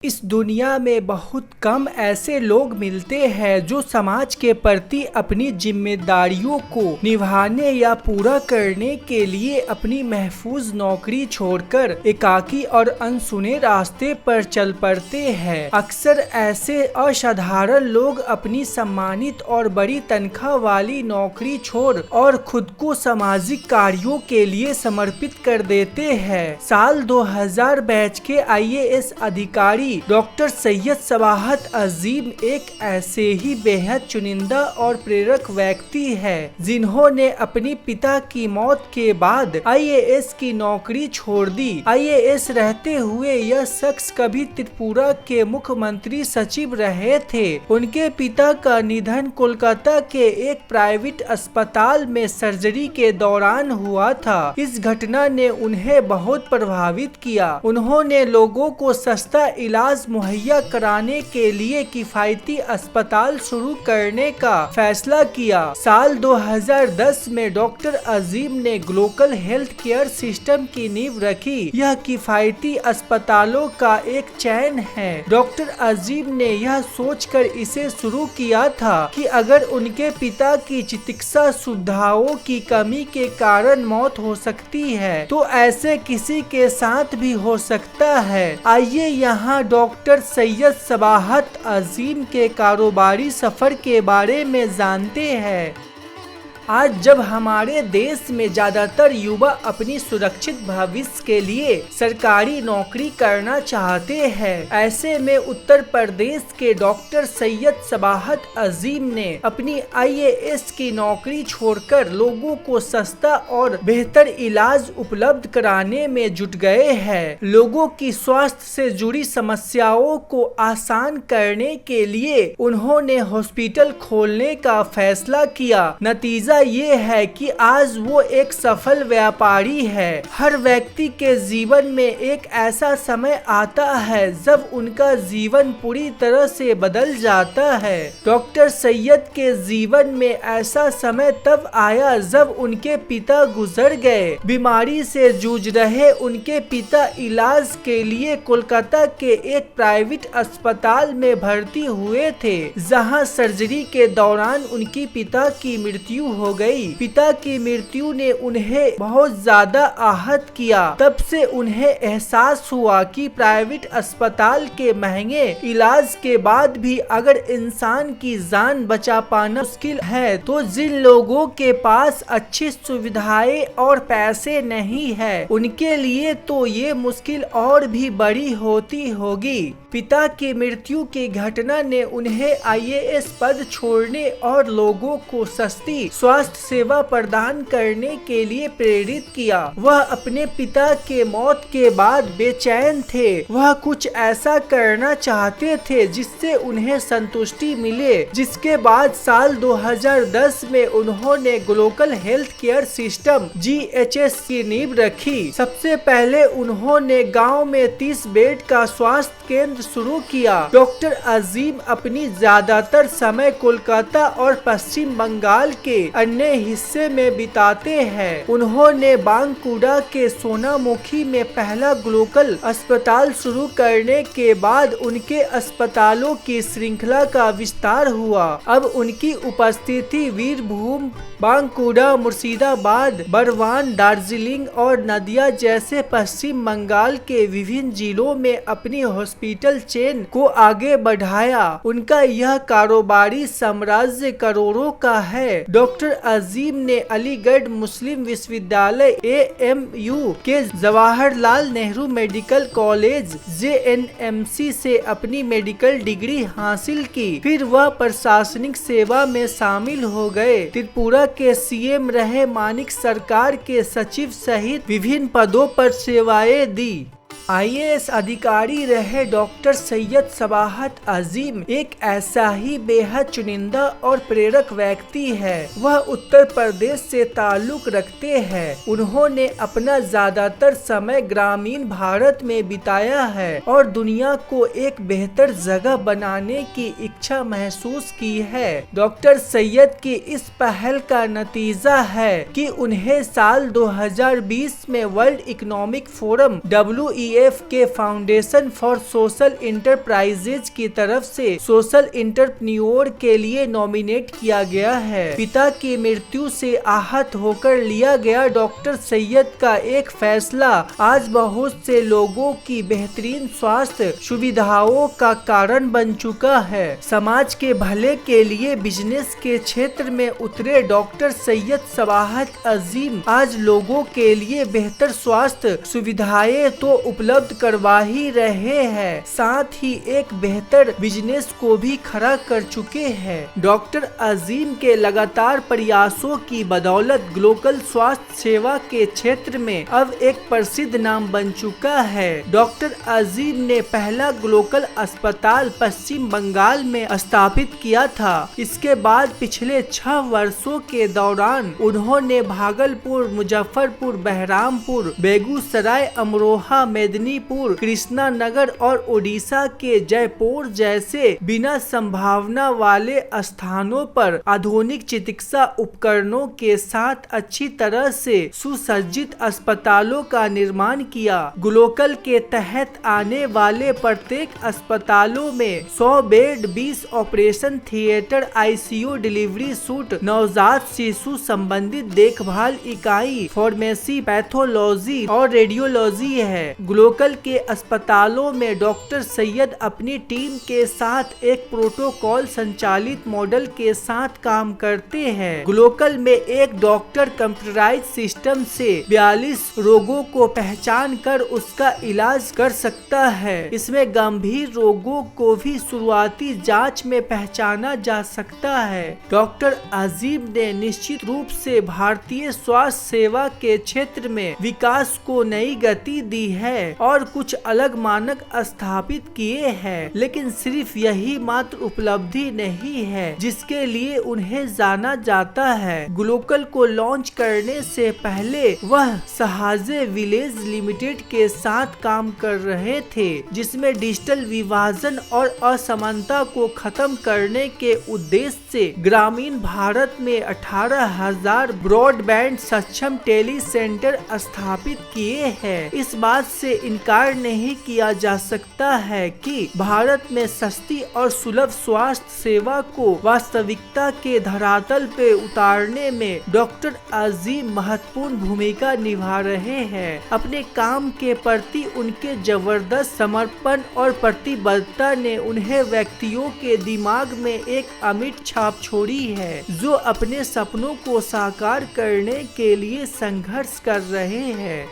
इस दुनिया में बहुत कम ऐसे लोग मिलते हैं जो समाज के प्रति अपनी जिम्मेदारियों को निभाने या पूरा करने के लिए अपनी महफूज नौकरी छोड़कर एकाकी और अनसुने रास्ते पर चल पड़ते हैं। अक्सर ऐसे असाधारण लोग अपनी सम्मानित और बड़ी तनख्वाह वाली नौकरी छोड़ और खुद को सामाजिक कार्यों के लिए समर्पित कर देते हैं। साल 2000 बैच के IAS अधिकारी डॉक्टर सैयद सबाहत अजीम एक ऐसे ही बेहद चुनिंदा और प्रेरक व्यक्ति है जिन्होंने अपनी पिता की मौत के बाद IAS की नौकरी छोड़ दी। IAS रहते हुए यह शख्स कभी त्रिपुरा के मुख्यमंत्री सचिव रहे थे। उनके पिता का निधन कोलकाता के एक प्राइवेट अस्पताल में सर्जरी के दौरान हुआ था। इस घटना ने उन्हें बहुत प्रभावित किया। उन्होंने लोगों को सस्ता इलाज मुहैया कराने के लिए किफायती अस्पताल शुरू करने का फैसला किया। साल 2010 में डॉक्टर अजीम ने ग्लोबल हेल्थ केयर सिस्टम की नींव रखी। यह किफायती अस्पतालों का एक चैन है। डॉक्टर अजीम ने यह सोचकर इसे शुरू किया था कि अगर उनके पिता की चिकित्सा सुविधाओं की कमी के कारण मौत हो सकती है तो ऐसे किसी के साथ भी हो सकता है। आइए यहाँ डॉक्टर सैयद सबाहत अजीम के कारोबारी सफर के बारे में जानते हैं। आज जब हमारे देश में ज्यादातर युवा अपनी सुरक्षित भविष्य के लिए सरकारी नौकरी करना चाहते हैं, ऐसे में उत्तर प्रदेश के डॉक्टर सैयद सबाहत अजीम ने अपनी IAS की नौकरी छोड़कर लोगों को सस्ता और बेहतर इलाज उपलब्ध कराने में जुट गए हैं। लोगों की स्वास्थ्य से जुड़ी समस्याओं को आसान करने के लिए उन्होंने हॉस्पिटल खोलने का फैसला किया। नतीजा ये है कि आज वो एक सफल व्यापारी है। हर व्यक्ति के जीवन में एक ऐसा समय आता है जब उनका जीवन पूरी तरह से बदल जाता है। डॉक्टर सैयद के जीवन में ऐसा समय तब आया जब उनके पिता गुजर गए। बीमारी से जूझ रहे उनके पिता इलाज के लिए कोलकाता के एक प्राइवेट अस्पताल में भर्ती हुए थे, जहां सर्जरी के दौरान उनकी पिता की मृत्यु हो गई। पिता की मृत्यु ने उन्हें बहुत ज्यादा आहत किया। तब से उन्हें एहसास हुआ कि प्राइवेट अस्पताल के महंगे इलाज के बाद भी अगर इंसान की जान बचा पाना मुश्किल है तो जिन लोगों के पास अच्छी सुविधाएं और पैसे नहीं है उनके लिए तो ये मुश्किल और भी बड़ी होती होगी। पिता की मृत्यु की घटना ने उन्हें IAS पद छोड़ने और लोगों को सस्ती स्वास्थ्य सेवा प्रदान करने के लिए प्रेरित किया। वह अपने पिता के मौत के बाद बेचैन थे। वह कुछ ऐसा करना चाहते थे जिससे उन्हें संतुष्टि मिले। जिसके बाद साल 2010 में उन्होंने global health care system GHS की नींव रखी। सबसे पहले उन्होंने गांव में 30 बेड का स्वास्थ्य केंद्र शुरू किया। डॉक्टर अजीम अपनी ज्यादातर समय कोलकाता और पश्चिम बंगाल के अन्य हिस्से में बिताते हैं। उन्होंने बांकुड़ा के सोनामुखी में पहला ग्लोबल अस्पताल शुरू करने के बाद उनके अस्पतालों की श्रृंखला का विस्तार हुआ। अब उनकी उपस्थिति वीरभूम, बांकुड़ा, मुर्शिदाबाद, बरवान, दार्जिलिंग और नदिया जैसे पश्चिम बंगाल के विभिन्न जिलों में अपनी हॉस्पिटल चेन को आगे बढ़ाया। उनका यह कारोबारी साम्राज्य करोड़ों का है। डॉक्टर अजीम ने अलीगढ़ मुस्लिम विश्वविद्यालय AMU के Jawaharlal Nehru medical college JNMC से अपनी मेडिकल डिग्री हासिल की। फिर वह प्रशासनिक सेवा में शामिल हो गए। त्रिपुरा के CM रहे, मानिक सरकार के सचिव सहित विभिन्न पदों पर सेवाएं दी। IAS अधिकारी रहे डॉक्टर सैयद सबाहत अजीम एक ऐसा ही बेहद चुनिंदा और प्रेरक व्यक्ति है। वह उत्तर प्रदेश से ताल्लुक रखते हैं। उन्होंने अपना ज्यादातर समय ग्रामीण भारत में बिताया है और दुनिया को एक बेहतर जगह बनाने की इच्छा महसूस की है। डॉक्टर सैयद की इस पहल का नतीजा है कि उन्हें साल 2020 में world economic forum WEF ICF के फाउंडेशन फॉर सोशल इंटरप्राइजेज की तरफ से सोशल इंटरप्रेन्योर के लिए नॉमिनेट किया गया है। पिता की मृत्यु से आहत होकर लिया गया डॉक्टर सैयद का एक फैसला आज बहुत से लोगों की बेहतरीन स्वास्थ्य सुविधाओं का कारण बन चुका है। समाज के भले के लिए बिजनेस के क्षेत्र में उतरे डॉक्टर सैयद सबाहत अजीम आज लोगों के लिए बेहतर स्वास्थ्य सुविधाएं तो उपलब्ध करवा ही रहे हैं, साथ ही एक बेहतर बिजनेस को भी खड़ा कर चुके हैं। डॉक्टर अजीम के लगातार प्रयासों की बदौलत ग्लोबल स्वास्थ्य सेवा के क्षेत्र में अब एक प्रसिद्ध नाम बन चुका है। डॉक्टर अजीम ने पहला ग्लोबल अस्पताल पश्चिम बंगाल में स्थापित किया था। इसके बाद पिछले 6 वर्षों के दौरान उन्होंने भागलपुर, मुजफ्फरपुर, बहरामपुर, बेगूसराय, अमरोहा, मेदिनीपुर, कृष्णा नगर और ओडिशा के जयपुर जैसे बिना संभावना वाले स्थानों पर आधुनिक चिकित्सा उपकरणों के साथ अच्छी तरह से सुसज्जित अस्पतालों का निर्माण किया। ग्लोबल के तहत आने वाले प्रत्येक अस्पतालों में 100 bed, 20 operation theatre, ICU, delivery suit, नवजात शिशु संबंधित देखभाल इकाई, फार्मेसी, पैथोलॉजी और रेडियोलॉजी है। ग्लोबल के अस्पतालों में डॉक्टर सैयद अपनी टीम के साथ एक प्रोटोकॉल संचालित मॉडल के साथ काम करते हैं। ग्लोबल में एक डॉक्टर कंप्यूटराइज सिस्टम से 42 रोगों को पहचान कर उसका इलाज कर सकता है। इसमें गंभीर रोगों को भी शुरुआती जांच में पहचाना जा सकता है। डॉक्टर अजीम ने निश्चित रूप से भारतीय स्वास्थ्य सेवा के क्षेत्र में विकास को नई गति दी है और कुछ अलग मानक स्थापित किए हैं, लेकिन सिर्फ यही मात्र उपलब्धि नहीं है जिसके लिए उन्हें जाना जाता है। ग्लोबल को लॉन्च करने से पहले वह सहाजे विलेज लिमिटेड के साथ काम कर रहे थे, जिसमें डिजिटल विभाजन और असमानता को खत्म करने के उद्देश्य से ग्रामीण भारत में 18,000 ब्रॉडबैंड सक्षम टेली सेंटर स्थापित किए हैं। इस बात से इनकार नहीं किया जा सकता है कि भारत में सस्ती और सुलभ स्वास्थ्य सेवा को वास्तविकता के धरातल पे उतारने में डॉक्टर अजीम महत्वपूर्ण भूमिका निभा रहे हैं। अपने काम के प्रति उनके जबरदस्त समर्पण और प्रतिबद्धता ने उन्हें व्यक्तियों के दिमाग में एक अमिट छाप छोड़ी है, जो अपने सपनों को साकार करने के लिए संघर्ष कर रहे हैं।